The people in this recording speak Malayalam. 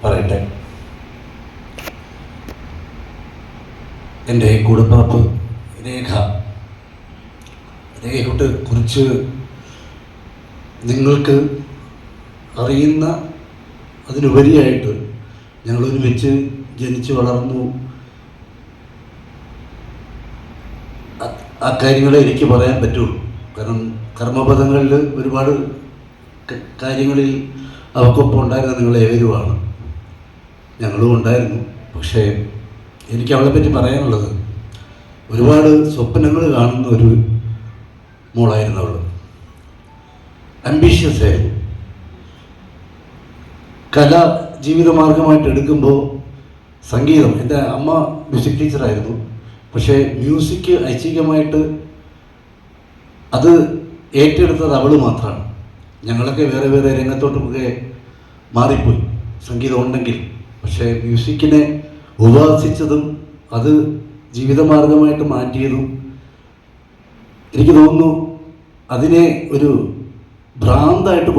പറയട്ടെ. എൻ്റെ കുടുംബാപ്പ് രേഖയെ കുറിച്ച് നിങ്ങൾക്ക് അറിയുന്ന അതിനുപരിയായിട്ട് ഞങ്ങൾ ഒരുമിച്ച് ജനിച്ചു വളർന്നു. ആ കാര്യങ്ങളെ എനിക്ക് പറയാൻ പറ്റുള്ളൂ. കാരണം കർമ്മപദങ്ങളിൽ ഒരുപാട് കാര്യങ്ങളിൽ അവക്കൊപ്പം ഉണ്ടായിരുന്ന നിങ്ങളേവരുമാണ്, ഞങ്ങളും ഉണ്ടായിരുന്നു. പക്ഷേ എനിക്ക് അവളെ പറ്റി പറയാനുള്ളത്, ഒരുപാട് സ്വപ്നങ്ങൾ കാണുന്ന ഒരു മോളായിരുന്നു അവൾ. അംബീഷ്യസ് ആയിരുന്നു. കല ജീവിതമാർഗമായിട്ട് എടുക്കുമ്പോൾ സംഗീതം, എൻ്റെ അമ്മ മ്യൂസിക് ടീച്ചറായിരുന്നു. പക്ഷേ മ്യൂസിക് ഐച്ഛികമായിട്ട് അത് ഏറ്റെടുത്തത് അവൾ മാത്രമാണ്. ഞങ്ങളൊക്കെ വേറെ വേറെ രംഗത്തോട്ടൊക്കെ മാറിപ്പോയി സംഗീതം ഉണ്ടെങ്കിൽ. പക്ഷേ മ്യൂസിക്കിനെ ഉപാസിച്ചതും അത് ജീവിതമാർഗമായിട്ട് മാറ്റിയതും എനിക്ക് തോന്നുന്നു അതിനെ ഒരു ഭ്രാന്തായിട്ട്